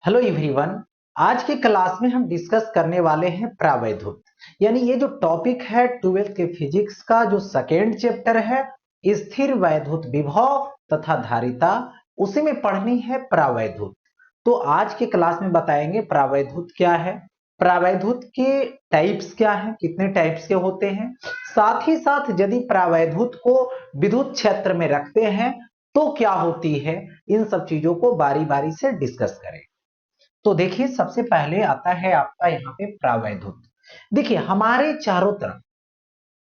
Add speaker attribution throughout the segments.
Speaker 1: Hello everyone. आज की class में हम डिस्कस करने वाले हैं प्रावैधुत। यानी ये जो टॉपिक है 12th के फिजिक्स का जो सेकेंड चैप्टर है स्थिर वैद्युत विभव तथा धारिता, उसी में पढ़नी है प्रावैधुत। तो आज की क्लास में बताएंगे प्रावैधुत क्या है, प्रावैधुत के टाइप्स क्या है, कितने टाइप्स के होते हैं, साथ ही साथ यदि प्रावैधुत को विद्युत क्षेत्र में रखते हैं तो क्या होती है। इन सब चीजों को बारी बारी से डिस्कस करें। तो देखिए सबसे पहले आता है आपका यहाँ पे प्रावैधुत। देखिए हमारे चारों तरफ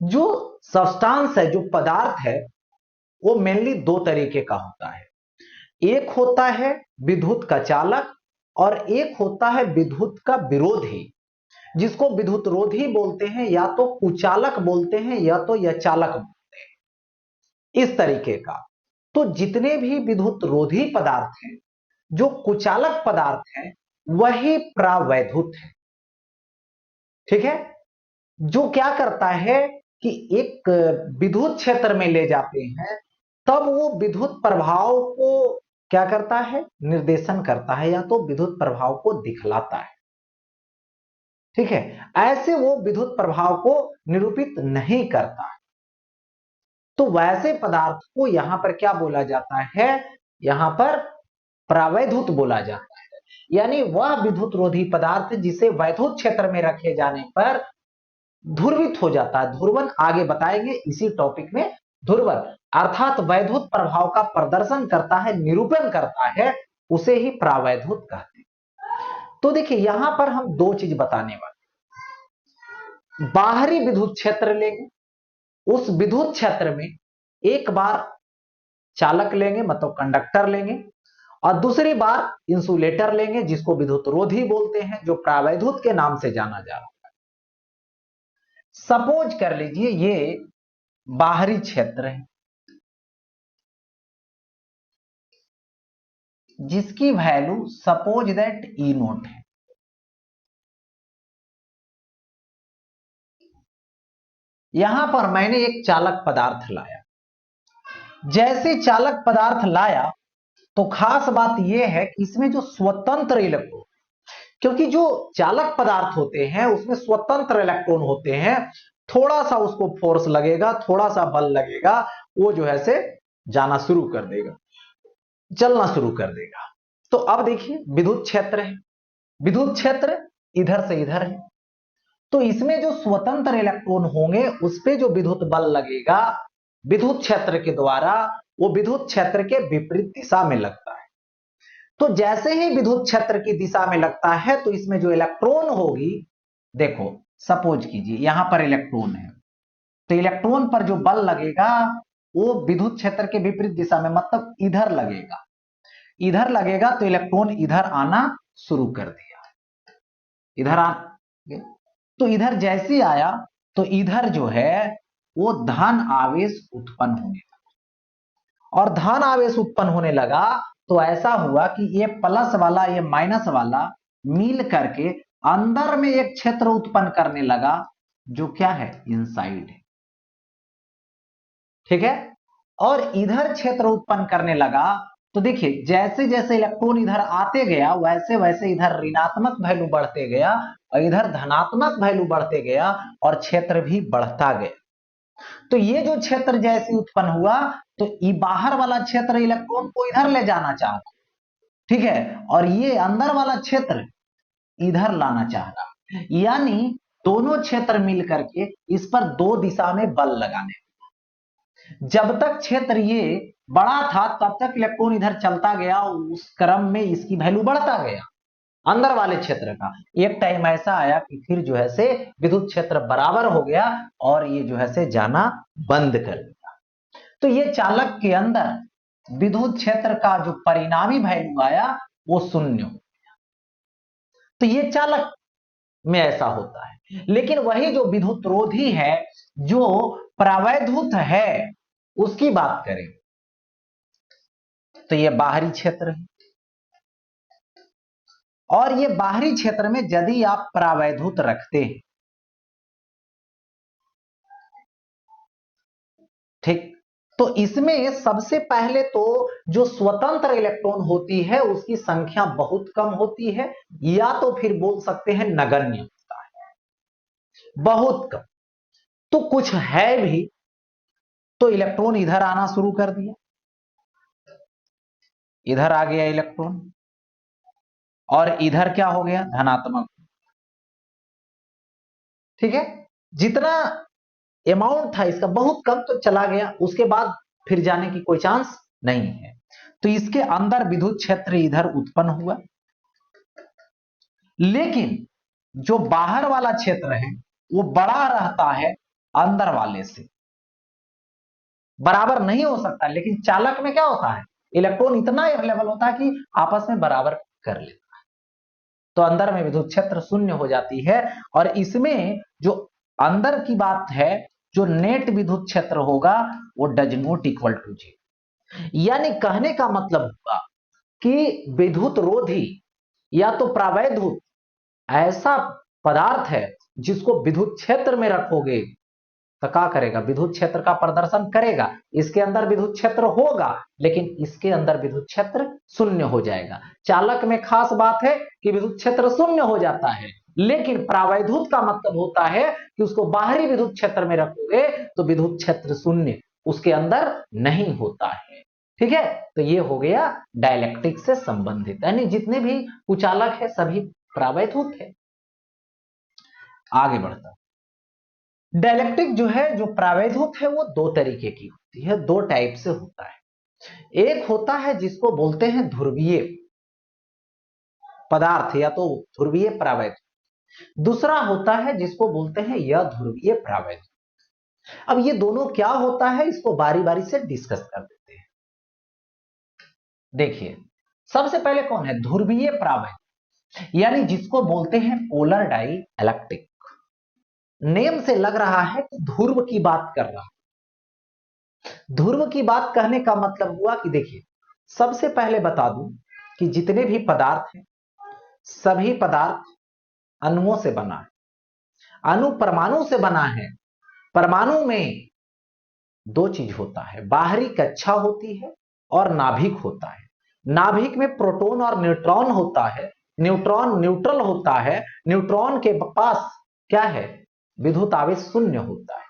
Speaker 1: जो सब्सटेंस है, जो पदार्थ है, वो मेनली दो तरीके का होता है। एक होता है विद्युत का चालक और एक होता है विद्युत का विरोधी, जिसको विद्युत रोधी बोलते हैं, या तो कुचालक बोलते हैं या तो यह चालक बोलते हैं, इस तरीके का। तो जितने भी विद्युत रोधी पदार्थ हैं, जो कुचालक पदार्थ हैं, वही प्रावैधुत है। ठीक है। जो क्या करता है कि एक विद्युत क्षेत्र में ले जाते हैं, तब वो विद्युत प्रभाव को क्या करता है, निर्देशन करता है, या तो विद्युत प्रभाव को दिखलाता है। ठीक है। ऐसे वो विद्युत प्रभाव को निरूपित नहीं करता है। तो वैसे पदार्थ को यहां पर क्या बोला जाता है, यहां पर प्रावैधुत बोला जाता है। यानी वह विद्युत रोधी पदार्थ जिसे वैद्युत क्षेत्र में रखे जाने पर ध्रुवित हो जाता है। ध्रुवन आगे बताएंगे इसी टॉपिक में। ध्रुवन अर्थात वैद्युत प्रभाव का प्रदर्शन करता है, निरूपण करता है, उसे ही प्रावैधुत कहते हैं। तो देखिए यहां पर हम दो चीज बताने वाले। बाहरी विद्युत क्षेत्र लेंगे, उस विद्युत क्षेत्र में एक बार चालक लेंगे, मतलब कंडक्टर लेंगे, और दूसरी बार इंसुलेटर लेंगे, जिसको विद्युत रोधी बोलते हैं, जो प्रावैधुत के नाम से जाना जा रहा है। सपोज कर लीजिए ये बाहरी क्षेत्र है, जिसकी value suppose that E note है। यहां पर मैंने एक चालक पदार्थ लाया। जैसे चालक पदार्थ लाया तो खास बात यह है कि इसमें जो स्वतंत्र इलेक्ट्रॉन, क्योंकि जो चालक पदार्थ होते हैं उसमें स्वतंत्र इलेक्ट्रॉन होते हैं, थोड़ा सा उसको फोर्स लगेगा, थोड़ा सा बल लगेगा, वो जो है से जाना शुरू कर देगा, चलना शुरू कर देगा। तो अब देखिए विद्युत क्षेत्र है, विद्युत क्षेत्र इधर से इधर है, तो इसमें जो स्वतंत्र इलेक्ट्रॉन होंगे उस पे जो विद्युत बल लगेगा विद्युत क्षेत्र के द्वारा, वो विद्युत क्षेत्र के विपरीत दिशा में लगता है। तो जैसे ही विद्युत क्षेत्र की दिशा में लगता है तो इसमें जो इलेक्ट्रॉन होगी, देखो सपोज कीजिए यहां पर इलेक्ट्रॉन है, तो इलेक्ट्रॉन पर जो बल लगेगा वो विद्युत क्षेत्र के विपरीत दिशा में, मतलब इधर लगेगा। इधर लगेगा तो इलेक्ट्रॉन इधर आना शुरू कर दिया, इधर आ, तो इधर जैसे आया तो इधर जो है वो धन आवेश उत्पन्न होने लगा, और धन आवेश उत्पन्न होने लगा तो ऐसा हुआ कि ये प्लस वाला ये माइनस वाला मिल करके अंदर में एक क्षेत्र उत्पन्न करने लगा, जो क्या है, इनसाइड है। ठीक है। और इधर क्षेत्र उत्पन्न करने लगा तो देखिए जैसे जैसे इलेक्ट्रॉन इधर आते गया वैसे वैसे इधर ऋणात्मक वैल्यू बढ़ते गया और इधर धनात्मक वैल्यू बढ़ते गया, और क्षेत्र भी बढ़ता गया। तो ये जो क्षेत्र जैसे उत्पन्न हुआ तो ये बाहर वाला क्षेत्र इलेक्ट्रॉन को इधर ले जाना चाहता, ठीक है, और ये अंदर वाला क्षेत्र इधर लाना चाह रहा, यानी दोनों क्षेत्र मिलकर के इस पर दो दिशा में बल लगाने। जब तक क्षेत्र ये बड़ा था तब तक इलेक्ट्रॉन इधर चलता गया, उस क्रम में इसकी वैल्यू बढ़ता गया अंदर वाले क्षेत्र का। एक टाइम ऐसा आया कि फिर जो है से विद्युत क्षेत्र बराबर हो गया और ये जो है से जाना बंद कर दिया। तो ये चालक के अंदर विद्युत क्षेत्र का जो परिणामी वैल्यू आया वो शून्य हो गया। तो ये चालक में ऐसा होता है। लेकिन वही जो विद्युत रोधी है, जो प्रावैधुत है, उसकी बात करें तो ये बाहरी क्षेत्र है, और ये बाहरी क्षेत्र में यदि आप प्रावैधुत रखते हैं, ठीक, तो इसमें सबसे पहले तो जो स्वतंत्र इलेक्ट्रॉन होती है उसकी संख्या बहुत कम होती है, या तो फिर बोल सकते हैं नगण्य होता है, बहुत कम। तो कुछ है भी, तो इलेक्ट्रॉन इधर आना शुरू कर दिया, इधर आ गया इलेक्ट्रॉन, और इधर क्या हो गया, धनात्मक। ठीक है, जितना अमाउंट था इसका बहुत कम, तो चला गया, उसके बाद फिर जाने की कोई चांस नहीं है। तो इसके अंदर विद्युत क्षेत्र इधर उत्पन्न हुआ, लेकिन जो बाहर वाला क्षेत्र है वो बड़ा रहता है अंदर वाले से, बराबर नहीं हो सकता। लेकिन चालक में क्या होता है, इलेक्ट्रॉन इतना अवेलेबल होता है कि आपस में बराबर कर लेता है, तो अंदर में विद्युत क्षेत्र शून्य हो जाती है। और इसमें जो अंदर की बात है, जो नेट विद्युत क्षेत्र होगा वो डज नॉट इक्वल टू 0। यानी कहने का मतलब हुआ कि विद्युत रोधी या तो प्रावैधुत ऐसा पदार्थ है जिसको विद्युत क्षेत्र में रखोगे तो क्या करेगा, विद्युत क्षेत्र का प्रदर्शन करेगा। इसके अंदर विद्युत क्षेत्र होगा, लेकिन इसके अंदर विद्युत क्षेत्र शून्य हो जाएगा। चालक में खास बात है कि विद्युत क्षेत्र शून्य हो जाता है, लेकिन प्रावैधुत का मतलब होता है कि उसको बाहरी विद्युत क्षेत्र में रखोगे तो विद्युत क्षेत्र शून्य उसके अंदर नहीं होता है। ठीक है, तो ये हो गया डाइलेक्ट्रिक से संबंधित, यानी जितने भी कुचालक है सभी प्रावैधुत है। आगे बढ़ता, डाइलेक्ट्रिक जो है, जो प्रावैधुत है, वो दो तरीके की होती है, दो टाइप से होता है। एक होता है जिसको बोलते हैं ध्रुवीय पदार्थ या तो ध्रुवीय प्रावैधुत, दूसरा होता है जिसको बोलते हैं अध्रुवीय प्रावैधुत। अब ये दोनों क्या होता है इसको बारी बारी से डिस्कस कर देते हैं। देखिए, सबसे पहले कौन है ध्रुवीय प्रावैधुत, यानी जिसको बोलते हैं पोलर डाई इलेक्ट्रिक। नेम से लग रहा है कि ध्रुव की बात कर रहा है। ध्रुव की बात कहने का मतलब हुआ कि देखिए, सबसे पहले बता दूं कि जितने भी पदार्थ हैं सभी पदार्थ अणुओं से बना है। अणु परमाणु से बना है। परमाणु में दो चीज होता है, बाहरी कक्षा होती है और नाभिक होता है। नाभिक में प्रोटॉन और न्यूट्रॉन होता है। न्यूट्रॉन न्यूट्रल होता है। न्यूट्रॉन के पास क्या है, विद्युत आवेश शून्य होता है।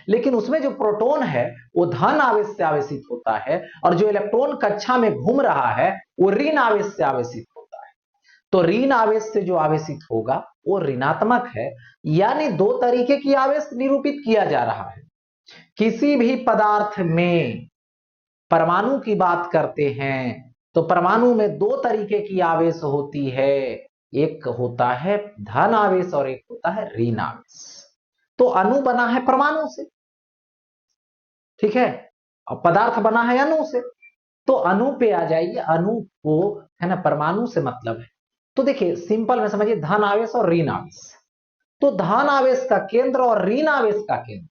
Speaker 1: लेकिन उसमें जो प्रोटॉन है वो धन आवेश से आवेशित होता है, और जो इलेक्ट्रॉन कक्षा में घूम रहा है वो ऋण आवेश से आवेशित होता है। तो ऋण आवेश से जो आवेशित होगा वो ऋणात्मक है। यानी दो तरीके की आवेश निरूपित किया जा रहा है। किसी भी पदार्थ में परमाणु की बात करते हैं तो परमाणु में दो तरीके की आवेश होती है, एक होता है धन आवेश और एक होता है ऋण आवेश। तो अणु बना है परमाणु से, ठीक है, और पदार्थ बना है अणु से। तो अणु पे आ जाइए, अणु को है ना परमाणु से मतलब है। तो देखिए सिंपल में समझिए, धन आवेश और ऋण आवेश। तो धन आवेश का केंद्र और ऋण आवेश का केंद्र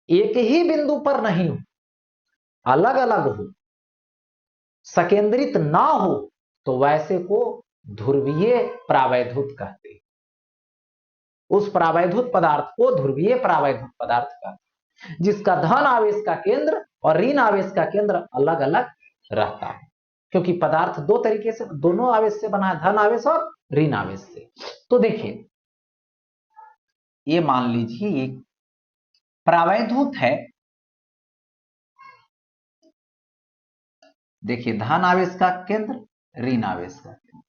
Speaker 1: एक ही बिंदु पर नहीं हो, अलग अलग हो, सकेंद्रित ना हो, तो वैसे को ध्रुवीय प्रावैधुत कहते हैं। उस प्रावैधुत पदार्थ को ध्रुवीय प्रावैधुत पदार्थ कहते हैं, जिसका धन आवेश का केंद्र और ऋण आवेश का केंद्र अलग अलग रहता है। क्योंकि पदार्थ दो तरीके से, दोनों आवेश से बना है, धन आवेश और ऋण आवेश से। तो देखिए, ये मान लीजिए एक प्रावैधुत है। देखिए, धन आवेश का केंद्र, ऋण आवेश का केंद्र,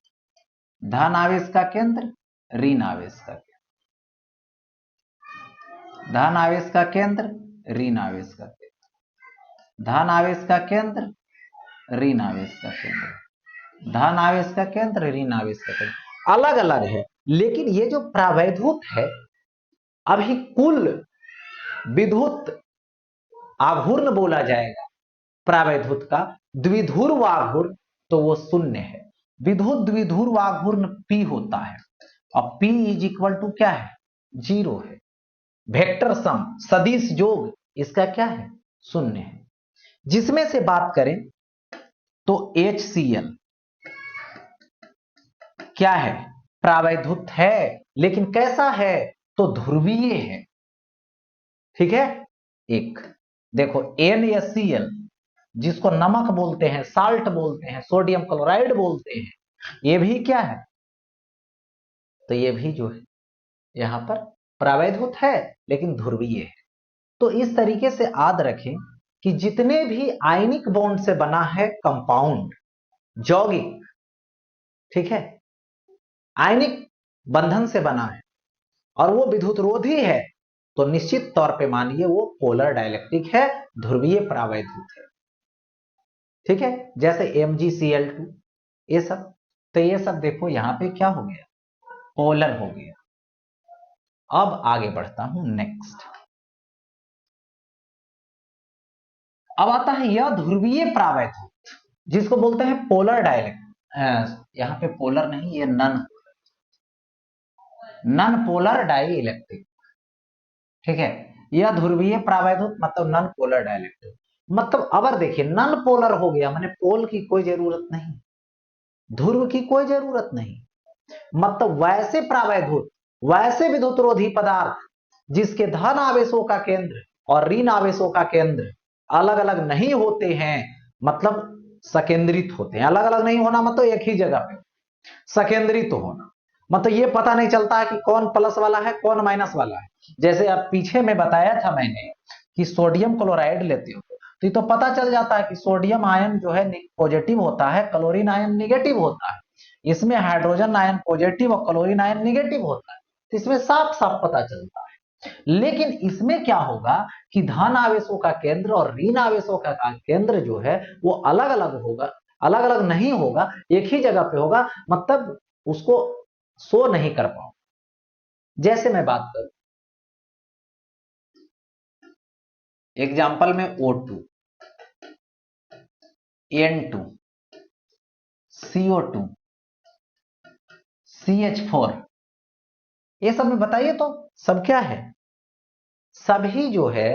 Speaker 1: धन आवेश का केंद्र, ऋण आवेश का केंद्र, धन आवेश का केंद्र, ऋण आवेश का केंद्र, धन आवेश का केंद्र, ऋण आवेश का केंद्र, धन आवेश का केंद्र, ऋण आवेश का केंद्र, अलग अलग है। लेकिन ये जो प्रावैधुत है, अभी कुल विद्युत आघूर्ण बोला जाएगा प्रावैधुत का, द्विध्रुव आघूर्ण, तो वो शून्य है। विद्युत द्विध्रुव आघूर्ण P होता है, और P इज इक्वल टू क्या है, 0 है। वेक्टर सम, सदिश जोग, इसका क्या है, शून्य है। जिसमें से बात करें तो HCl क्या है, प्रावैधुत है, लेकिन कैसा है, तो ध्रुवीय है। ठीक है, एक देखो NaCl, जिसको नमक बोलते हैं, साल्ट बोलते हैं, सोडियम क्लोराइड बोलते हैं, ये भी क्या है? तो ये भी जो है यहां पर प्रावैधुत है, लेकिन ध्रुवीय है। तो इस तरीके से याद रखें कि जितने भी आयनिक बॉन्ड से बना है कंपाउंड, यौगिक, ठीक है, आयनिक बंधन से बना है और वो विद्युतरोधी है, तो निश्चित तौर पे मानिए वो पोलर डाइलेक्ट्रिक है, ध्रुवीय प्रावैधुत है। ठीक है, जैसे MgCl2, ये सब। तो ये सब देखो यहां पे क्या हो गया, पोलर हो गया। अब आगे बढ़ता हूं नेक्स्ट। अब आता है यह ध्रुवीय प्रावैधुत, जिसको बोलते हैं पोलर डाइलेक्ट्रिक। यहां पे पोलर नहीं, ये नन पोलर डाई इलेक्ट्रिक। ठीक है, यह ध्रुवीय प्रावैधुत मतलब नन पोलर डाइलेक्ट्रिक। मतलब अगर देखिए नन पोलर हो गया माने पोल की कोई जरूरत नहीं, ध्रुव की कोई जरूरत नहीं। मतलब वैसे प्रावैधुत, वैसे विद्युतरोधी पदार्थ जिसके धन आवेशों का केंद्र और ऋण आवेशों का केंद्र अलग अलग नहीं होते हैं, मतलब सकेंद्रित होते हैं। अलग अलग नहीं होना मतलब एक ही जगह पे, सकेंद्रित होना मतलब ये पता नहीं चलता है कि कौन प्लस वाला है कौन माइनस वाला है। जैसे अब पीछे में बताया था मैंने कि सोडियम क्लोराइड लेते हो तो ये तो पता चल जाता है कि सोडियम आयन जो है पॉजिटिव होता है, क्लोरीन आयन निगेटिव होता है। इसमें हाइड्रोजन आयन पॉजिटिव और क्लोरीन आयन निगेटिव होता है, तो इसमें साफ साफ पता चलता है। लेकिन इसमें क्या होगा कि धन आवेशों का केंद्र और ऋण आवेशों का केंद्र जो है वो अलग अलग होगा, अलग अलग नहीं होगा, एक ही जगह पे होगा। मतलब उसको शो नहीं कर पाऊं। जैसे मैं बात करूं एग्जाम्पल में O2, N2, CO2, CH4, ये सब में बताइए तो सब क्या है? सभी जो है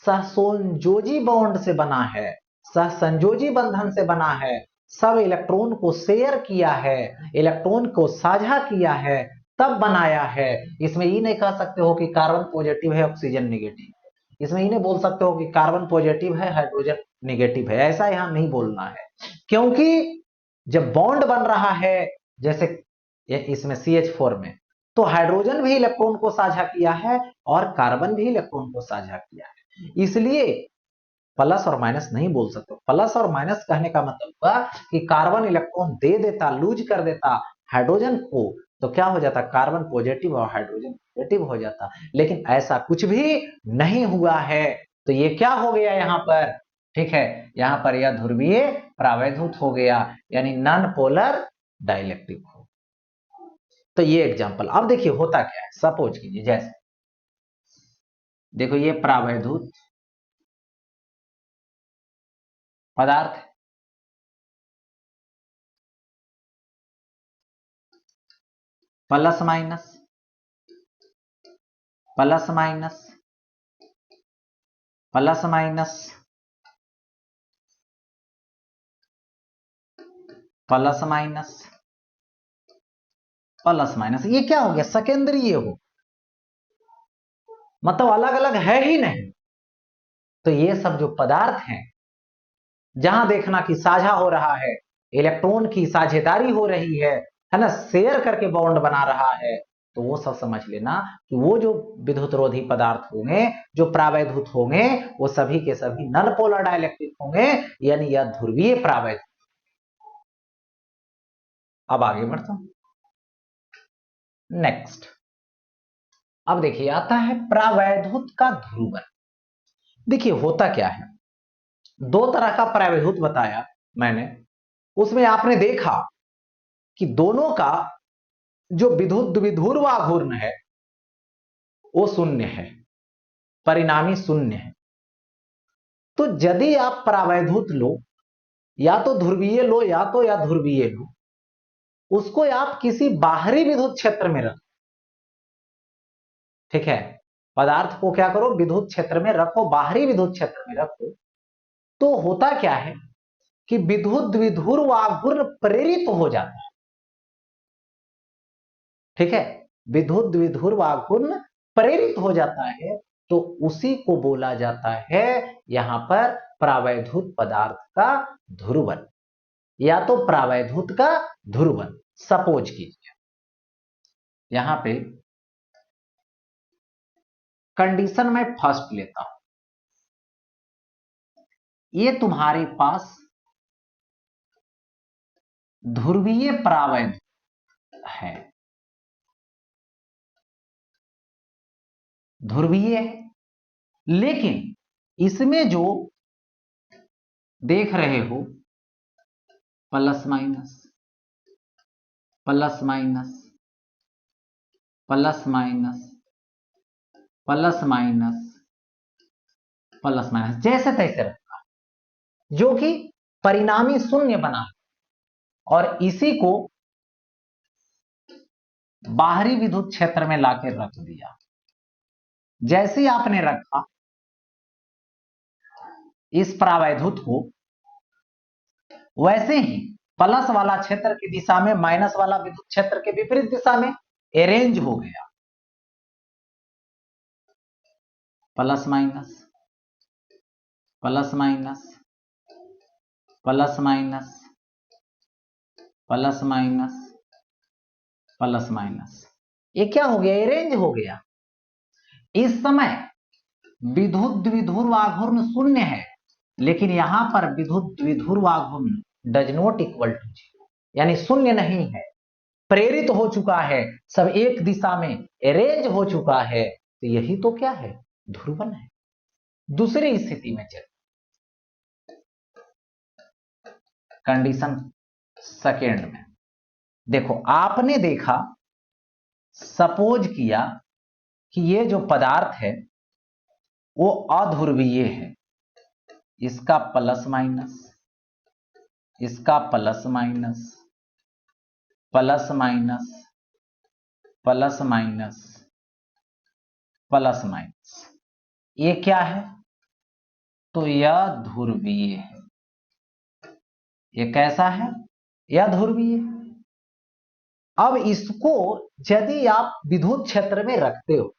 Speaker 1: सहसंयोजी बॉन्ड से बना है, सहसंयोजी बंधन से बना है। सब इलेक्ट्रॉन को शेयर किया है, इलेक्ट्रॉन को साझा किया है, तब बनाया है। इसमें ये नहीं कह सकते हो कि कार्बन पॉजिटिव है ऑक्सीजन निगेटिव, इसमें ये नहीं बोल सकते हो कि कार्बन पॉजिटिव है हाइड्रोजन निगेटिव है, ऐसा यहां नहीं बोलना है। क्योंकि जब बॉन्ड बन रहा है, जैसे इसमें CH4 में, तो हाइड्रोजन भी इलेक्ट्रॉन को साझा किया है और कार्बन भी इलेक्ट्रॉन को साझा किया है। इसलिए प्लस और माइनस नहीं बोल सकते। प्लस और माइनस कहने का मतलब हुआ कि कार्बन इलेक्ट्रॉन दे देता, लूज कर देता हाइड्रोजन को, तो क्या हो जाता, कार्बन पॉजिटिव और हाइड्रोजन नेगेटिव हो जाता। लेकिन ऐसा कुछ भी नहीं हुआ है। तो ये क्या हो गया यहां पर? ठीक है, यहां पर यह ध्रुवीय प्रावैधुत हो गया, यानी नॉन पोलर डाइलेक्ट्रिक हो। तो ये एग्जांपल। अब देखिए होता क्या है, सपोज कीजिए जैसे देखो ये प्रावैधुत पदार्थ है, plus minus plus minus plus minus plus minus plus minus, ये क्या हो गया, सेकेंडरी हो, मतलब अलग अलग है ही नहीं। तो ये सब जो पदार्थ हैं, जहां देखना कि साझा हो रहा है, इलेक्ट्रॉन की साझेदारी हो रही है ना, शेयर करके बॉन्ड बना रहा है, तो वो सब समझ लेना कि वो जो विद्युतरोधी पदार्थ होंगे, जो प्रावैधुत होंगे, वो सभी के सभी नॉन पोलर डाइलेक्ट्रिक होंगे, यानी यह ध्रुवीय प्रावैधुत। अब आगे बढ़ता हूं नेक्स्ट। अब देखिए आता है प्रावैधुत का ध्रुवन। देखिए होता क्या है, दो तरह का प्रावैधुत बताया मैंने, उसमें आपने देखा कि दोनों का जो विद्युत द्विध्रुव आघूर्ण है वो शून्य है, परिणामी शून्य है। तो यदि आप प्रावैधुत लो, या तो ध्रुवीय लो या ध्रुवीय लो, उसको आप किसी बाहरी विद्युत क्षेत्र में रखो। ठीक है, पदार्थ को क्या करो, विद्युत क्षेत्र में रखो, बाहरी विद्युत क्षेत्र में रखो। तो होता क्या है कि विद्युत द्विध्रुव आघूर्ण प्रेरित हो जाता है। ठीक है, विद्युत द्विध्रुव आघूर्ण प्रेरित हो जाता है। तो उसी को बोला जाता है यहां पर प्रावैधुत पदार्थ का ध्रुवन या तो प्रावैधुत का ध्रुवन। सपोज कीजिए यहां पे कंडीशन में फर्स्ट लेता हूं, ये तुम्हारे पास ध्रुवीय प्रावैधुत है, ध्रुवीय है, लेकिन इसमें जो देख रहे हो plus minus plus minus plus minus plus minus plus minus जैसे तैसे रखा, जो कि परिणामी शून्य बना और इसी को बाहरी विद्युत क्षेत्र में लाकर रख दिया। जैसे ही आपने रखा इस प्रावैधुत को, वैसे ही प्लस वाला क्षेत्र की दिशा में माइनस वाला विद्युत क्षेत्र के विपरीत दिशा में अरेंज हो गया। Plus minus plus minus plus minus plus minus plus minus, ये क्या हो गया? अरेंज हो गया। इस समय विद्युत द्विध्रुव आघूर्ण शून्य है, लेकिन यहां पर विद्युत द्विध्रुव आघूर्ण does not equal to zero, यानी शून्य नहीं है, प्रेरित हो चुका है, सब एक दिशा में अरेंज हो चुका है। तो यही तो क्या है? ध्रुवन है। दूसरी स्थिति में चल, कंडीशन सेकेंड में देखो, आपने देखा, सपोज किया कि ये जो पदार्थ है वो अध्रुवीय है, इसका प्लस माइनस, इसका plus minus plus minus plus minus plus minus, ये क्या है? तो यह ध्रुवीय है। ये कैसा है? यह ध्रुवीय है। अब इसको यदि आप विद्युत क्षेत्र में रखते हो,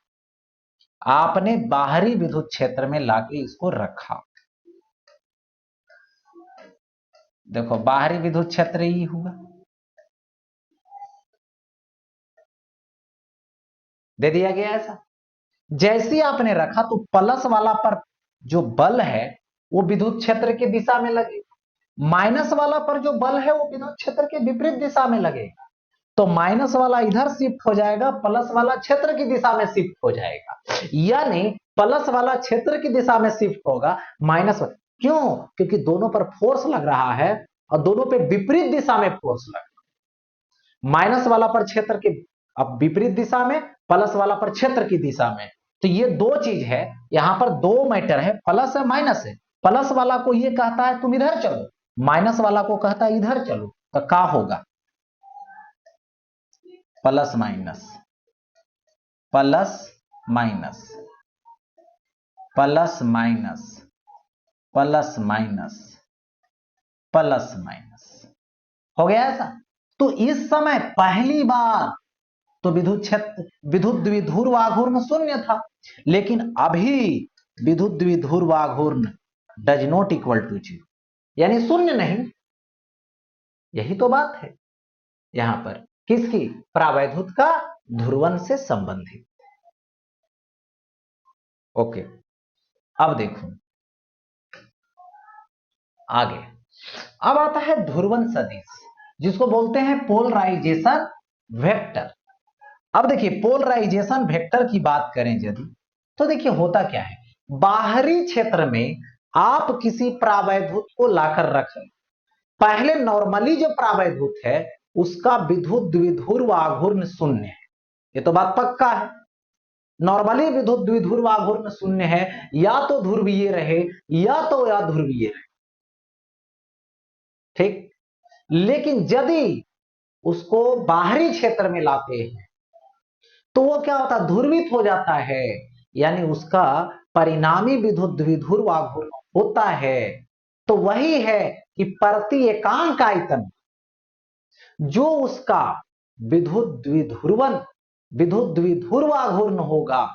Speaker 1: आपने बाहरी विद्युत क्षेत्र में लाके इसको रखा, देखो बाहरी विद्युत क्षेत्र ही हुआ, दे दिया गया ऐसा। जैसे आपने रखा तो प्लस वाला पर जो बल है वो विद्युत क्षेत्र की दिशा में लगेगा, माइनस वाला पर जो बल है वो विद्युत क्षेत्र के विपरीत दिशा में लगेगा। तो माइनस वाला इधर शिफ्ट हो जाएगा, प्लस वाला क्षेत्र की दिशा में शिफ्ट हो जाएगा, यानी प्लस वाला क्षेत्र की दिशा में शिफ्ट होगा, माइनस। क्यों? क्योंकि दोनों पर फोर्स लग रहा है और दोनों पे विपरीत दिशा में फोर्स लग रहा है। माइनस वाला पर क्षेत्र के अब विपरीत दिशा में, प्लस वाला पर क्षेत्र की दिशा में। तो ये दो चीज है, यहां पर दो मैटर है, प्लस है माइनस है। प्लस वाला को ये कहता है तुम इधर चलो, माइनस वाला को कहता है इधर चलो। तो क्या होगा? Plus minus plus minus plus minus plus minus plus minus, हो गया ऐसा। तो इस समय पहली बार तो विद्युत क्षेत्र, विद्युत द्विध्रुव आघूर्ण शून्य था, लेकिन अभी विद्युत द्विध्रुव आघूर्ण does not equal to zero, यानी शून्य नहीं। यही तो बात है यहां पर, किसकी? प्रावैधुत का ध्रुवन से संबंधित। ओके, अब देखो आगे। अब आता है ध्रुवन सदिश, जिसको बोलते हैं पोलराइजेशन वेक्टर। अब देखिए, पोलराइजेशन वेक्टर की बात करें यदि, तो देखिए होता क्या है, बाहरी क्षेत्र में आप किसी प्रावैधुत को लाकर रखें, पहले नॉर्मली जो प्रावैधुत है उसका विद्युत द्विध्रुव आघूर्ण शून्य है, ये तो बात पक्का है। नॉर्मली विद्युत द्विध्रुव आघूर्ण शून्य है, या तो ध्रुवीय रहे या तो अध्रुवीय रहे, ठीक। लेकिन यदि उसको बाहरी क्षेत्र में लाते हैं तो वो क्या होता है? ध्रुवित हो जाता है, यानी उसका परिणामी विद्युत द्विध्रुव आघूर्ण होता है। तो वही है कि प्रति एकांक आयतन जो उसका विद्युत द्विध्रुवन, विद्युत द्विध्रुव आघूर्ण होगा,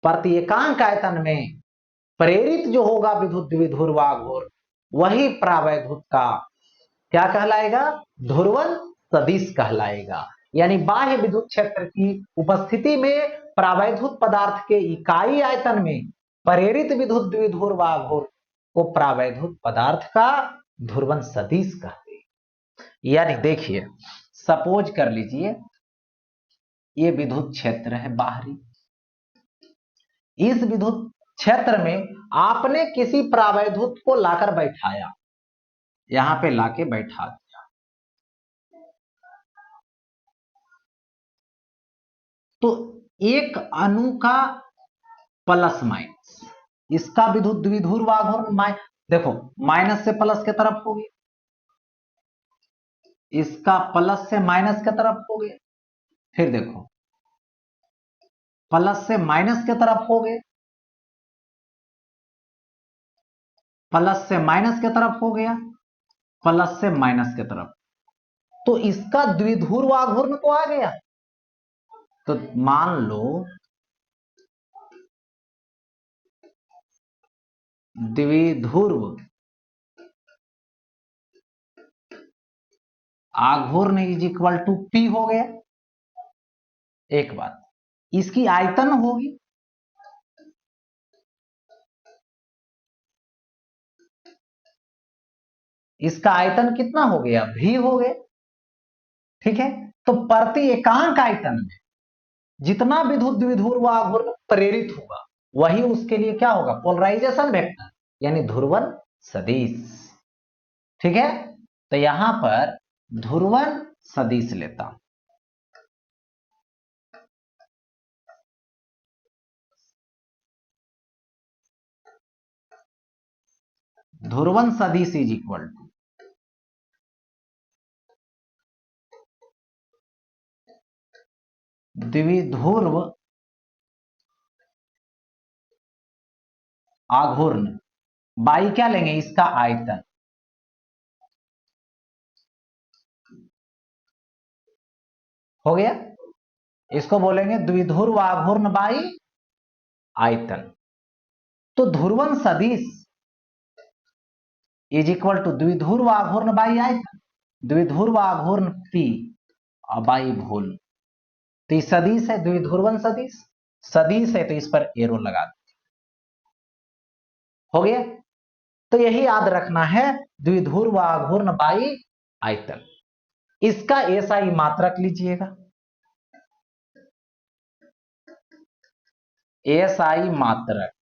Speaker 1: प्रत्येकांक आयतन में प्रेरित जो होगा विद्युत द्विध्रुव व आघूर्ण वही प्रावैधुत का क्या कहलाएगा, ध्रुवण सदिश कहलाएगा। यानी बाह्य विद्युत क्षेत्र की उपस्थिति में प्रावैधुत पदार्थ के इकाई आयतन में प्रेरित विद्युत द्विध्रुव व आघूर्ण को प्रावैधुत पदार्थ का ध्रुवण सदिश कहते हैं। यानी देखिए, सपोज कर लीजिए ये विद्युत क्षेत्र है बाहरी, इस विद्युत क्षेत्र में आपने किसी प्रावैधुत को लाकर बैठाया, यहां पे लाके बैठा दिया, तो एक अणु का प्लस माइनस, इसका विद्युत द्विध्रुव आघूर्ण देखो माइनस से प्लस की तरफ हो गया, इसका प्लस से माइनस की तरफ हो गया, फिर देखो प्लस से माइनस की तरफ हो गए, प्लस से माइनस की तरफ हो गया, प्लस से माइनस की तरफ, तो इसका द्विध्रुव आघूर्ण तो आ गया। तो मान लो द्विध्रुव आघूर्ण इज इक्वल टू पी हो गया। एक बात, इसकी आयतन होगी, इसका आयतन कितना हो गया, भी हो गया, ठीक है। तो प्रति एकांक आयतन में जितना विद्युत द्विध्रुव आघूर्ण प्रेरित होगा वही उसके लिए क्या होगा, पोलराइजेशन वेक्टर यानी ध्रुवण सदिश, ठीक है। तो यहां पर ध्रुवण सदिश लेता हूं, ध्रुवण सदिश इज इक्वल टू द्विध्रुव आघूर्ण बाई क्या लेंगे, इसका आयतन, हो गया। इसको बोलेंगे द्विध्रुव आघूर्ण बाई आयतन। तो ध्रुवण सदिश इज इक्वल टू द्विध्रुव आघूर्ण बाई आयतन, द्विध्रुव आघूर्ण पी और बाई वॉल्यूम। तो सदिश है द्विध्रुवण सदिश, सदिश है तो इस पर एरो लगा दो, हो गया। तो यही याद रखना है, द्विध्रुव आघूर्ण बाई आयतन। इसका एसआई मात्रक लीजिएगा, एसआई मात्रक।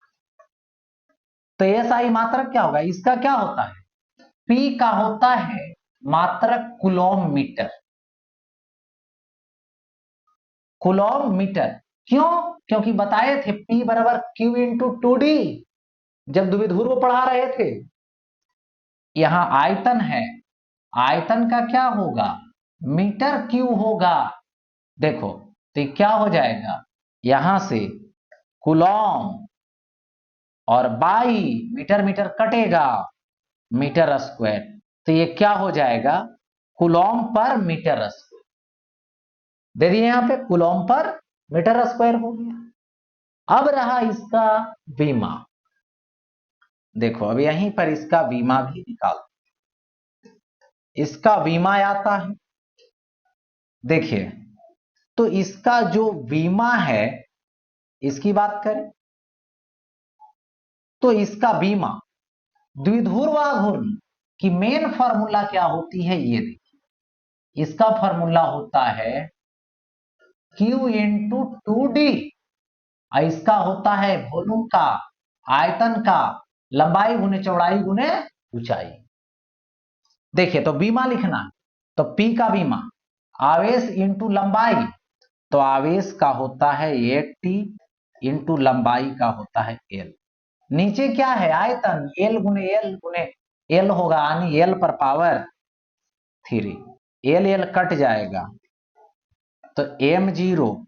Speaker 1: तो एसआई मात्रक क्या होगा, इसका क्या होता है, पी का होता है मात्रक कूलॉम मीटर, कूलॉम मीटर। क्यों, क्योंकि बताए थे P बराबर Q इंटू 2D जब द्विध्रुव पढ़ा रहे थे। यहां आयतन है, आयतन का क्या होगा, मीटर क्यू होगा। देखो तो क्या हो जाएगा, यहां से कूलॉम और बाई मीटर मीटर कटेगा, मीटर स्क्वायर, तो ये क्या हो जाएगा, कूलॉम पर मीटर स्क्वायर। दे दिए यहां पे कूलॉम पर मीटर स्क्वायर हो गया। अब रहा इसका बीमा, देखो अब यहीं पर इसका बीमा भी निकाल, इसका बीमा आता है, देखिए तो इसका जो बीमा है इसकी बात करें तो इसका बीमा द्विध्रुव आघूर्ण की मेन फार्मूला क्या होती है, ये देखिए, इसका फार्मूला होता है Q इंटू 2D, इसका होता है वॉल्यूम का, आयतन का, लंबाई गुने चौड़ाई गुने ऊंचाई। देखिए तो बीमा लिखना है, तो P का बीमा आवेश इंटू लंबाई, तो आवेश का होता है 8T इंटू लंबाई का होता है L। नीचे क्या है, आयतन L गुने L होगा, यानी L पर पावर 3, L कट जाएगा तो m0,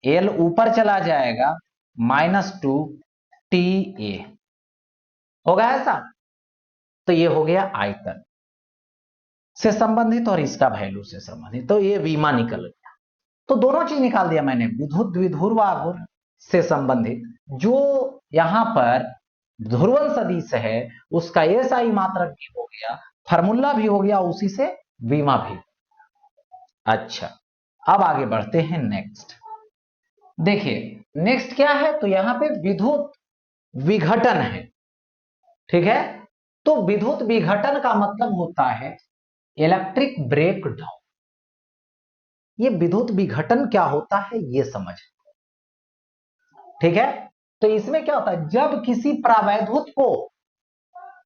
Speaker 1: L ऊपर चला जाएगा -2TA, होगा ऐसा। तो ये हो गया आयतन से संबंधित और इसका वैल्यू से संबंधित, तो ये बीमा निकल गया। तो दोनों चीज निकाल दिया मैंने, विद्युत द्विध्रुव आघूर्ण से संबंधित जो यहां पर ध्रुवण सदिश है उसका एसआई मात्रक भी हो गया, फार्मूला भी हो गया, उसी से विमा भी। अच्छा, अब आगे बढ़ते हैं नेक्स्ट। देखिए नेक्स्ट क्या है, तो यहां पे विद्युत विघटन है। ठीक है, तो विद्युत विघटन का मतलब होता है इलेक्ट्रिक ब्रेक डाउन। ये विद्युत विघटन क्या होता है ये समझ। ठीक है, तो इसमें क्या होता है, जब किसी परावैद्युत को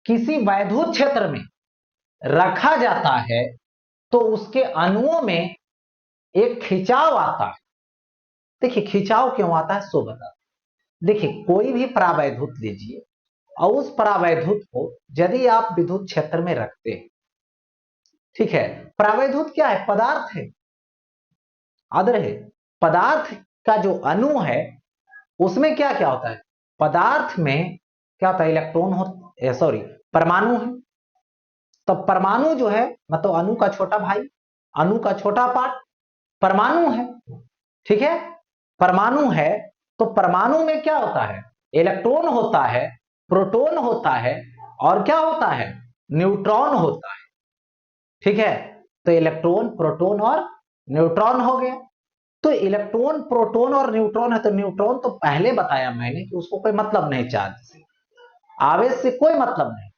Speaker 1: किसी वैद्युत क्षेत्र में रखा जाता है तो उसके अणुओं में एक खिंचाव आता है। देखिए खिंचाव क्यों आता है सो बता। देखिए कोई भी परावैद्युत लीजिए और उस परावैद्युत को यदि आप विद्युत क्षेत्र में रखते हैं, ठीक है, परावैद्युत क्या है, पदार्थ है, आदर है। पदार्थ का जो अणु है उसमें क्या क्या होता है, पदार्थ में क्या होता है, इलेक्ट्रॉन हो, सॉरी परमाणु है। तो परमाणु जो है मतलब अणु का छोटा भाई, अणु का छोटा पार्ट परमाणु है। ठीक है, परमाणु है तो परमाणु में क्या होता है, इलेक्ट्रॉन होता है, प्रोटॉन होता है और क्या होता है, न्यूट्रॉन होता है। ठीक है, तो इलेक्ट्रॉन प्रोटॉन और न्यूट्रॉन हो गया। तो इलेक्ट्रॉन प्रोटॉन और न्यूट्रॉन है, तो न्यूट्रॉन तो पहले बताया मैंने कि उसको कोई मतलब नहीं, चार्ज से आवेश से कोई मतलब नहीं।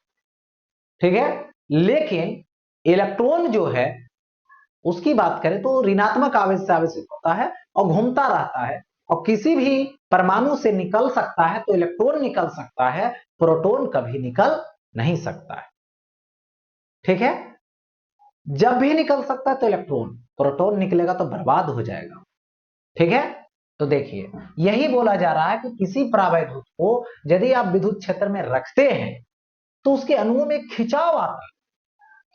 Speaker 1: ठीक है, लेकिन इलेक्ट्रॉन जो है उसकी बात करें तो ऋणात्मक आवेश से आवेशित होता है और घूमता रहता है और किसी भी परमाणु से निकल सकता है। तो इलेक्ट्रॉन निकल सकता है, प्रोटॉन कभी निकल नहीं सकता है। ठीक है, जब भी निकल सकता है तो इलेक्ट्रॉन, प्रोटॉन निकलेगा तो बर्बाद हो जाएगा। ठीक है, तो देखिए यही बोला जा रहा है कि किसी परावैद्युत को यदि आप विद्युत क्षेत्र में रखते हैं तो उसके अणुओं में खिंचाव आता है।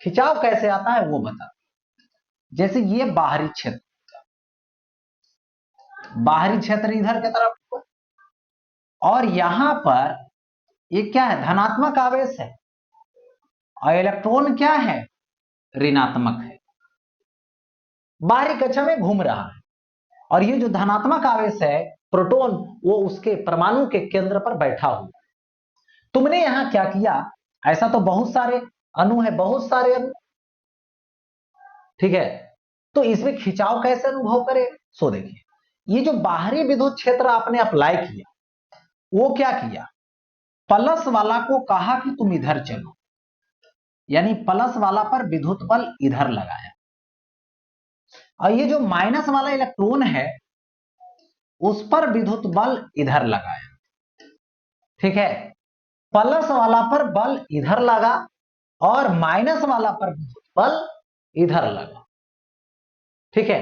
Speaker 1: खिंचाव कैसे आता है वो बता। जैसे ये बाहरी क्षेत्र, बाहरी क्षेत्र इधर की तरफ और यहां पर ये क्या है, धनात्मक आवेश है और इलेक्ट्रॉन क्या है, ऋणात्मक है, बाहरी कक्षा में घूम रहा है। और ये जो धनात्मक आवेश है प्रोटॉन, वो उसके परमाणु के केंद्र पर बैठा हुआ है। तुमने यहां क्या किया, ऐसा तो बहुत सारे अणु है, बहुत सारे अणु। ठीक है, तो इसमें खिंचाव कैसे अनुभव करे, सो देखिए ये जो बाहरी विद्युत क्षेत्र आपने अप्लाई किया, वो क्या किया, प्लस वाला को कहा कि तुम इधर चलो, यानी प्लस वाला पर विद्युत बल इधर लगाया और ये जो माइनस वाला इलेक्ट्रॉन है उस पर विद्युत बल इधर लगाया। ठीक है, प्लस वाला पर बल इधर लगा और माइनस वाला पर विद्युत बल इधर लगा। ठीक है,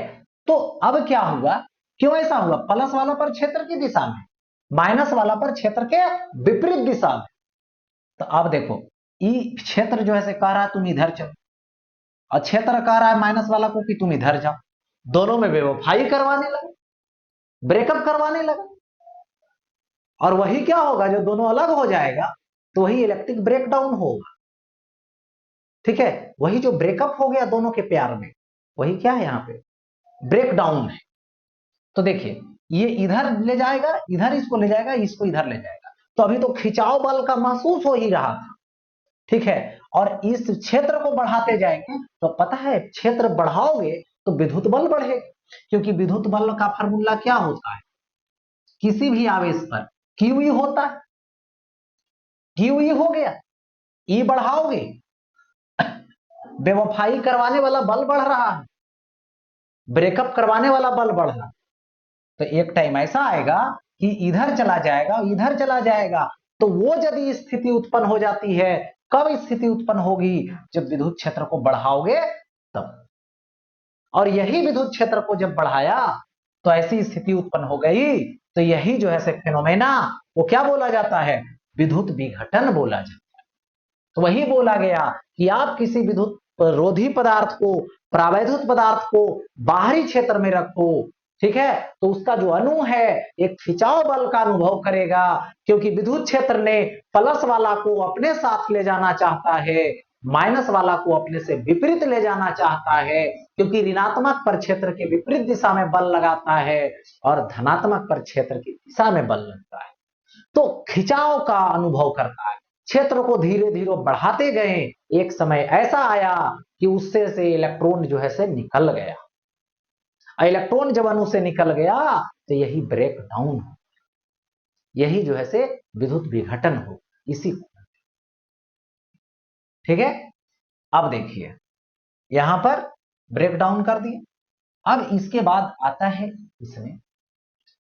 Speaker 1: तो अब क्या हुआ, क्यों ऐसा हुआ, प्लस वाला पर क्षेत्र की दिशा में, माइनस वाला पर क्षेत्र के विपरीत दिशा में। तो अब देखो ई क्षेत्र जो है से कह रहा है तुम इधर चलो और क्षेत्र कह रहा है माइनस वाला को कि तुम इधर जाओ, दोनों में बेवफाई करवाने लगे, ब्रेकअप करवाने लगा। और वही क्या होगा, जो दोनों अलग हो जाएगा तो वही इलेक्ट्रिक ब्रेकडाउन होगा। ठीक है, वही जो ब्रेकअप हो गया दोनों के प्यार में, वही क्या है यहाँ पे, ब्रेकडाउन है। तो देखिए ये इधर ले जाएगा, इधर इसको ले जाएगा, इसको इधर ले जाएगा। तो अभी तो खिंचाव बल का महसूस हो ही रहा था। ठीक है, और इस क्षेत्र को बढ़ाते जाएंगे तो पता है क्षेत्र बढ़ाओगे तो विद्युत बल बढ़ेगा, क्योंकि विद्युत बल का फार्मूला क्या होता है, किसी भी आवेश पर क्यू ई होता है। क्यू ई हो गया, ई बढ़ाओगे, बेवफाई करवाने वाला बल बढ़ रहा है, ब्रेकअप करवाने वाला बल बढ़ रहा है। तो एक टाइम ऐसा आएगा कि इधर चला जाएगा, इधर चला जाएगा। तो वो यदि स्थिति उत्पन्न हो जाती है, कब स्थिति उत्पन्न होगी, जब विद्युत क्षेत्र को बढ़ाओगे तब। और यही विद्युत क्षेत्र को जब बढ़ाया तो ऐसी स्थिति उत्पन्न हो गई। तो यही जो है से फिनोमेना, वो क्या बोला जाता है, विद्युत विघटन बोला जाता है। तो वही बोला गया कि आप किसी विद्युत रोधी पदार्थ को, परावैद्युत पदार्थ को बाहरी क्षेत्र में रखो, ठीक है, तो उसका जो अणु है एक खिंचाव बल का अनुभव करेगा, क्योंकि विद्युत क्षेत्र ने प्लस वाला को अपने साथ ले जाना चाहता है। माइनस वाला को अपने से विपरीत ले जाना चाहता है, क्योंकि ऋणात्मक पर क्षेत्र के विपरीत दिशा में बल लगाता है और धनात्मक पर क्षेत्र की दिशा में बल लगता है, तो खिंचाव का अनुभव करता है। क्षेत्र को धीरे धीरे बढ़ाते गए, एक समय ऐसा आया कि उससे से इलेक्ट्रॉन जो है से निकल गया। इलेक्ट्रॉन जब अणु से निकल गया तो यही ब्रेक डाउन हो, यही जो है से विद्युत विघटन हो, इसी को। ठीक है, अब देखिए यहां पर ब्रेक डाउन कर दिए। अब इसके बाद आता है इसमें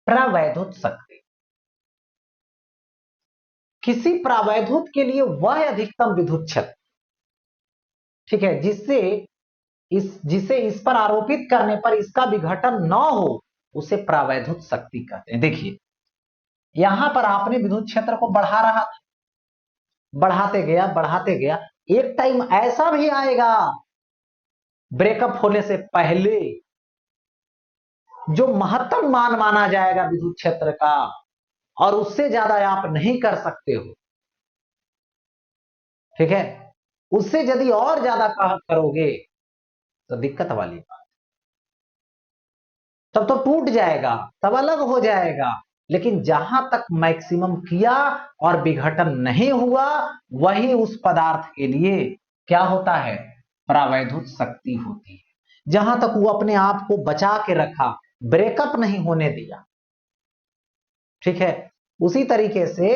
Speaker 1: प्रावैद्युत शक्ति। किसी प्रावैद्युत के लिए वह अधिकतम विद्युत क्षेत्र, ठीक है, जिसे इस पर आरोपित करने पर इसका विघटन न हो, उसे प्रावैद्युत शक्ति कहते हैं। देखिए यहां पर आपने विद्युत क्षेत्र को बढ़ा रहा था, बढ़ाते गया, एक टाइम ऐसा भी आएगा ब्रेकअप होने से पहले जो महत्तम मान माना जाएगा विद्युत क्षेत्र का, और उससे ज्यादा आप नहीं कर सकते हो। ठीक है, उससे यदि और ज्यादा करोगे तो दिक्कत वाली बात, तब तो टूट जाएगा, तब अलग हो जाएगा। लेकिन जहां तक मैक्सिमम किया और विघटन नहीं हुआ, वही उस पदार्थ के लिए क्या होता है, प्रावैद्युत शक्ति होती है। जहां तक वो अपने आप को बचा के रखा, ब्रेकअप नहीं होने दिया। ठीक है, उसी तरीके से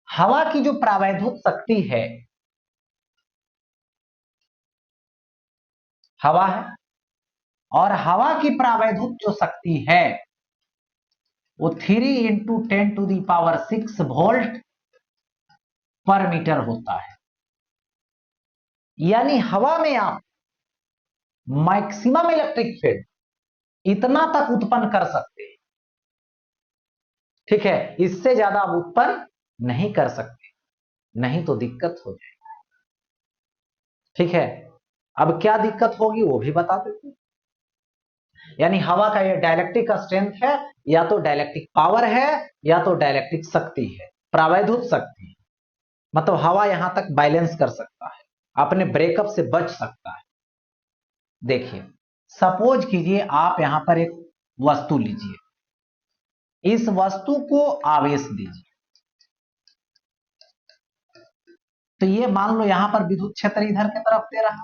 Speaker 1: हवा की जो प्रावैद्युत शक्ति है, हवा है, और हवा की प्रावैद्युत जो शक्ति है वो 3 × 10⁶ वोल्ट पर मीटर होता है। यानी हवा में आप मैक्सिमम इलेक्ट्रिक फील्ड इतना तक उत्पन्न कर सकते हैं। ठीक है, इससे ज्यादा आप उत्पन्न नहीं कर सकते, नहीं तो दिक्कत हो जाएगी। ठीक है, अब क्या दिक्कत होगी वो भी बता देते हैं। यानी हवा का ये डाइलेक्ट्रिक स्ट्रेंथ है, या तो डाइलेक्ट्रिक पावर है, या तो डाइलेक्ट्रिक शक्ति है, प्रावैद्युत शक्ति। मतलब हवा यहां तक बैलेंस कर सकता है, अपने ब्रेकअप से बच सकता है। देखिए सपोज कीजिए आप यहां पर एक वस्तु लीजिए, इस वस्तु को आवेश दीजिए, तो ये मान लो यहां पर विद्युत क्षेत्र इधर की तरफ दे रहा,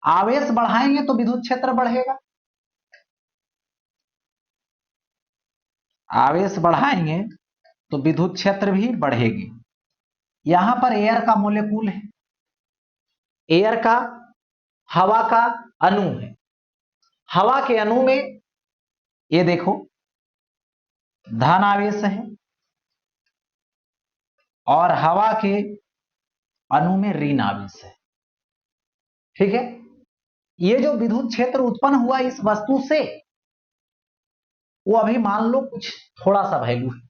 Speaker 1: आवेश बढ़ाएंगे तो विद्युत क्षेत्र बढ़ेगा, आवेश बढ़ाएंगे तो विद्युत क्षेत्र भी बढ़ेगी। यहां पर एयर का मोलेक्यूल है, एयर का, हवा का अणु है। हवा के अणु में ये देखो धन आवेश है, और हवा के अणु में ऋण आवेश है। ठीक है, ये जो विद्युत क्षेत्र उत्पन्न हुआ इस वस्तु से, वो अभी मान लो कुछ थोड़ा सा वैल्यू है,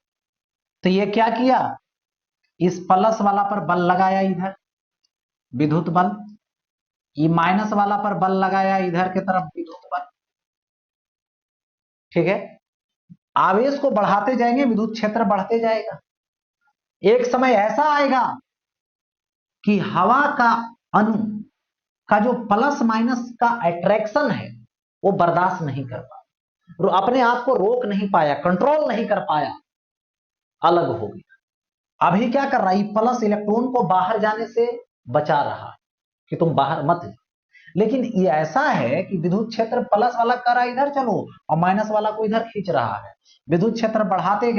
Speaker 1: तो ये क्या किया, इस प्लस वाला पर बल लगाया इधर विद्युत बल, ये माइनस वाला पर बल लगाया इधर की तरफ विद्युत बल। ठीक है, आवेश को बढ़ाते जाएंगे, विद्युत क्षेत्र बढ़ते जाएगा। एक समय ऐसा आएगा कि हवा का अणु का जो प्लस माइनस का अट्रैक्शन है वो बर्दाश्त नहीं कर पाया, अपने आप को रोक नहीं पाया, कंट्रोल नहीं कर पाया, अलग हो गया। अभी क्या कर रहा है, प्लस इलेक्ट्रॉन को बाहर जाने से बचा रहा है कि तुम बाहर मत जाओ। लेकिन ये ऐसा है कि विद्युत क्षेत्र प्लस वाला कर रहा है इधर चलो, और माइनस वाला को इधर खींच रहा है। विद्युत क्षेत्र बढ़ाते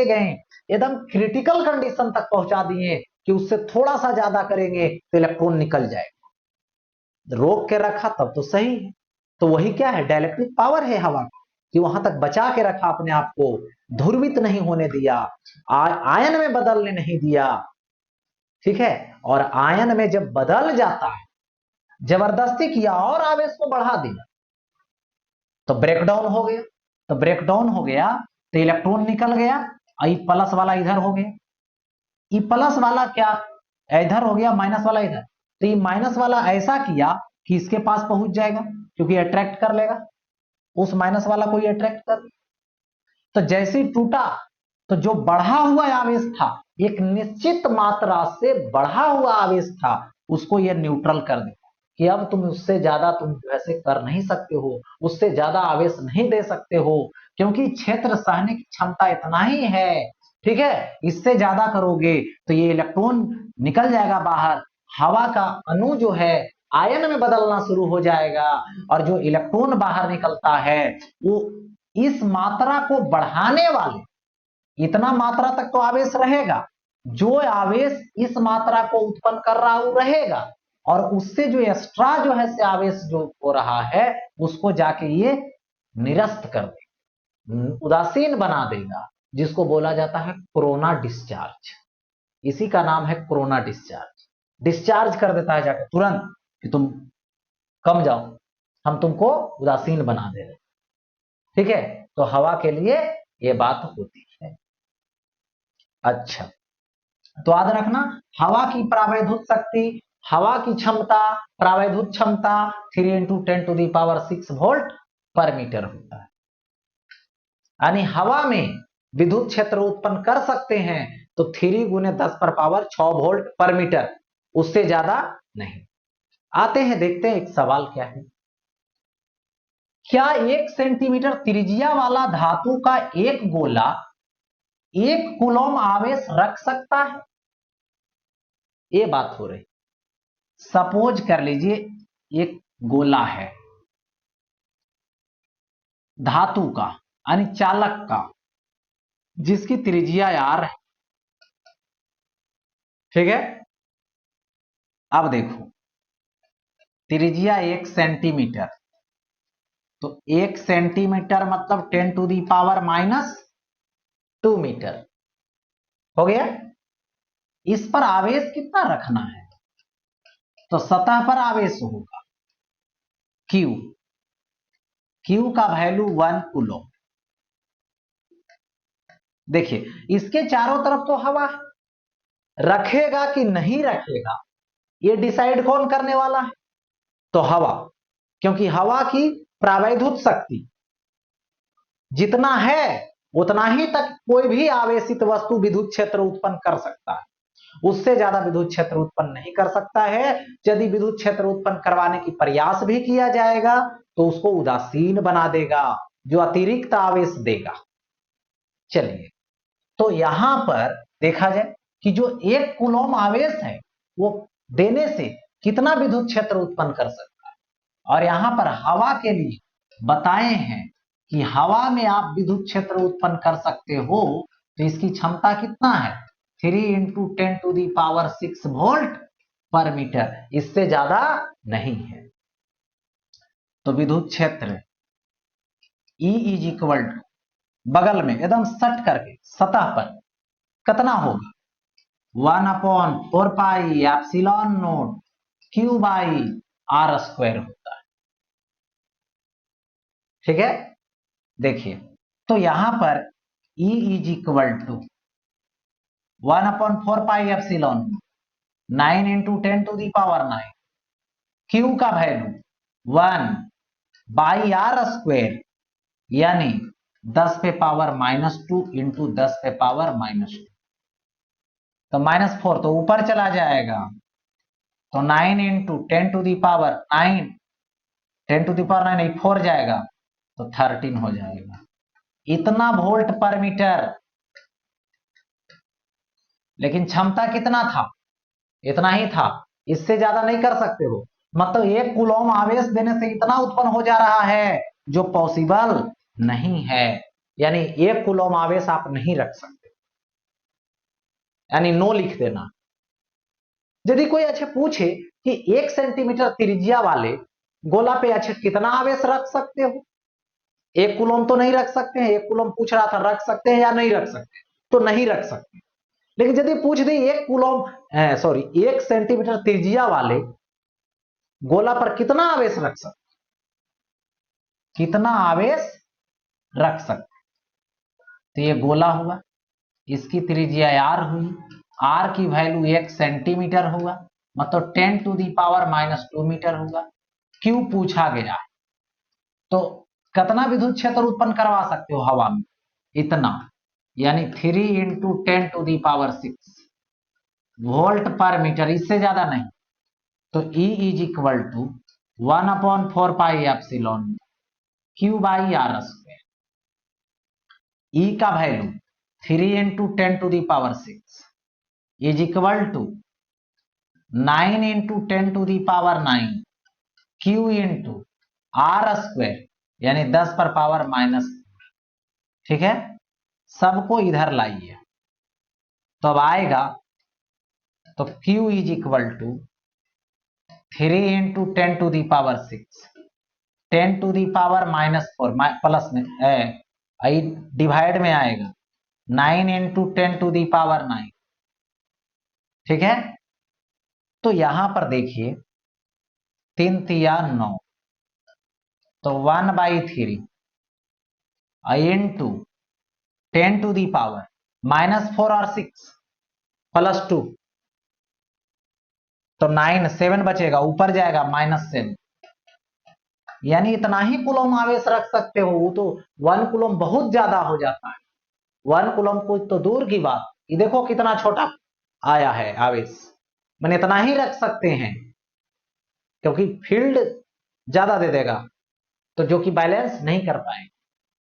Speaker 1: गए एकदम क्रिटिकल कंडीशन तक पहुंचा दिए कि उससे थोड़ा सा ज्यादा करेंगे तो इलेक्ट्रॉन निकल जाएगा। रोक के रखा तब तो सही है। तो वही क्या है, डाइलेक्ट्रिक पावर है हवा का, कि वहां तक बचा के रखा अपने आप को, ध्रुवित नहीं होने दिया, आयन में बदलने नहीं दिया। ठीक है, और आयन में जब बदल जाता है, जबरदस्ती किया और आवेश को बढ़ा दिया तो ब्रेकडाउन हो गया। तो ब्रेकडाउन हो गया तो इलेक्ट्रॉन निकल गया, आई प्लस वाला इधर हो गया, ई प्लस वाला क्या इधर हो गया, माइनस वाला इधर। तो ये माइनस वाला ऐसा किया कि इसके पास पहुंच जाएगा, क्योंकि अट्रैक्ट कर लेगा, उस माइनस वाला को ये अट्रैक्ट कर। तो जैसे ही टूटा तो जो बढ़ा हुआ आवेश था, एक निश्चित मात्रा से बढ़ा हुआ आवेश था, उसको यह न्यूट्रल कर देगा कि अब तुम उससे ज्यादा तुम वैसे कर नहीं सकते हो, उससे ज्यादा आवेश नहीं दे सकते हो, क्योंकि क्षेत्र सहने की क्षमता इतना ही है। ठीक है, इससे ज्यादा करोगे तो ये इलेक्ट्रॉन निकल जाएगा बाहर, हवा का अणु जो है आयन में बदलना शुरू हो जाएगा, और जो इलेक्ट्रॉन बाहर निकलता है वो इस मात्रा को बढ़ाने वाले, इतना मात्रा तक तो आवेश रहेगा, जो आवेश इस मात्रा को उत्पन्न कर रहा वो रहेगा, और उससे जो एक्स्ट्रा जो है से आवेश जो हो रहा है उसको जाके ये निरस्त कर देगा, उदासीन बना देगा, जिसको बोला जाता है कोरोना डिस्चार्ज। इसी का नाम है कोरोना डिस्चार्ज। डिस्चार्ज कर देता है जाके तुरंत कि तुम कम जाओ, हम तुमको उदासीन बना दे रहे। ठीक है, तो हवा के लिए यह बात होती है। अच्छा, तो याद रखना, हवा की प्रावैधुत शक्ति, हवा की क्षमता, प्रावैधुत क्षमता 3 × 10⁶ वोल्ट पर मीटर होता है। यानी हवा में विद्युत क्षेत्र उत्पन्न कर सकते हैं तो 3 × 10⁶ वोल्ट पर मीटर, उससे ज्यादा नहीं। आते हैं, देखते हैं एक सवाल क्या है। क्या 1 सेंटीमीटर त्रिज्या वाला धातु का एक गोला 1 कूलम आवेश रख सकता है? ये बात हो रही। सपोज कर लीजिए एक गोला है धातु का, यानी चालक का, जिसकी त्रिज्या r है। ठीक है, अब देखो त्रिज्या 1 सेंटीमीटर, तो 1 सेंटीमीटर मतलब 10⁻⁻² मीटर हो गया। इस पर आवेश कितना रखना है? तो सतह पर आवेश होगा Q, Q का वैल्यू 1 कूलम। देखिए इसके चारों तरफ तो हवा है, रखेगा कि नहीं रखेगा ये डिसाइड कौन करने वाला है? तो हवा, क्योंकि हवा की प्रावैधुत शक्ति जितना है उतना ही तक कोई भी आवेशित वस्तु विद्युत क्षेत्र उत्पन्न कर सकता है, उससे ज्यादा विद्युत क्षेत्र उत्पन्न नहीं कर सकता है। यदि विद्युत क्षेत्र उत्पन्न करवाने की प्रयास भी किया जाएगा तो उसको उदासीन बना देगा, जो अतिरिक्त आवेश देगा। चलिए, तो यहां पर देखा जाए कि जो 1 कूलम आवेश है वो देने से कितना विद्युत क्षेत्र उत्पन्न कर सकता है, और यहां पर हवा के लिए बताए हैं कि हवा में आप विद्युत क्षेत्र उत्पन्न कर सकते हो, तो इसकी क्षमता कितना है? 3 × 10⁻⁶ वोल्ट पर मीटर, इससे ज्यादा नहीं है। तो विद्युत क्षेत्र E = बगल में एकदम सट करके सतह पर कितना होगा? 1/4πε0 Q/r² होता है। ठीक है, देखिए तो यहां पर E = 1/4πε0 9 × 10⁹ Q का वैल्यू 1/r², यानी 10⁻² × 10⁻², तो -4 तो ऊपर चला जाएगा, तो 9 × 10⁹ 10⁹ नहीं 4 जाएगा तो 13 हो जाएगा। इतना वोल्ट पर मीटर, लेकिन क्षमता कितना था? इतना ही था, इससे ज्यादा नहीं कर सकते हो। मतलब 1 कूलम आवेश देने से इतना उत्पन्न हो जा रहा है जो पॉसिबल नहीं है, यानी 1 कूलम आवेश आप नहीं रख सकते, यानी नो लिख देना। यदि कोई अच्छे पूछे कि 1 सेंटीमीटर त्रिज्या वाले गोला पे अच्छे कितना आवेश रख सकते हो? 1 कूलम तो नहीं रख सकते हैं। 1 कूलम पूछ रहा था, रख सकते हैं या नहीं रख सकते? तो नहीं रख सकते। लेकिन यदि पूछ दे 1 सेंटीमीटर त्रिज्या वाले गोला पर कितना आवेश रख सकते, कितना आवेश रख सकते, तो ये गोला हुआ, इसकी त्रिज्या r हुई, r की वैल्यू 1 सेंटीमीटर हुआ, मतलब 10⁻⁻² मीटर हुआ। क्यों पूछा गया है, तो कितना विद्युत क्षेत्र उत्पन्न करवा सकते हो हवा में? इतना, यानी 3 × 10⁶ वोल्ट पर मीटर, इससे ज्यादा नहीं। तो E is equal to 1/4πε Q/r²। E का value 3 × 10⁶ is equal to 9 × 10⁹ Q/r², यानी 10⁻⁻⁴। ठीक है, सबको इधर लाइए तो अब आएगा, तो Q is equal to 3 × 10⁶ 10⁻⁻⁴ plus में डिवाइड में आएगा 9 × 10⁹ ठीक है। तो यहां पर देखिए 3×3 = 9, तो 1/3 इंटू 10⁻⁻⁴ और 6 प्लस 2, तो 9 7 बचेगा, ऊपर जाएगा -7, यानी इतना ही कूलम आवेश रख सकते हो। वो तो 1 कूलम बहुत ज्यादा हो जाता है, 1 कूलम को तो दूर की बात, ये देखो कितना छोटा आया है आवेश, मैंने इतना ही रख सकते हैं क्योंकि फील्ड ज्यादा दे देगा, तो जो कि बैलेंस नहीं कर पाए,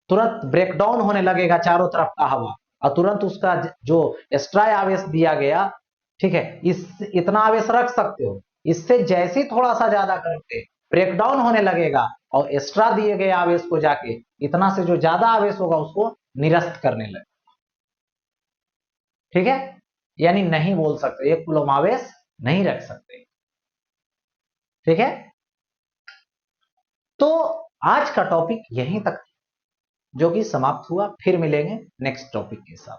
Speaker 1: तुरंत ब्रेकडाउन होने लगेगा चारों तरफ का हवा, और तुरंत उसका जो एक्स्ट्रा आवेश दिया गया, ठीक है, इस इतना आवेश रख सकते हो, इससे जैसे थोड़ा सा ज्यादा करते ब्रेकडाउन होने लगेगा और एक्स्ट्रा दिए गए आवेश को जाके इतना से जो ज्यादा आवेश होगा उसको निरस्त करने लगेगा। ठीक है, यानी नहीं बोल सकते, 1 कूलम आवेश नहीं रख सकते। ठीक है, तो आज का टॉपिक यहीं तक जो कि समाप्त हुआ, फिर मिलेंगे नेक्स्ट टॉपिक के साथ।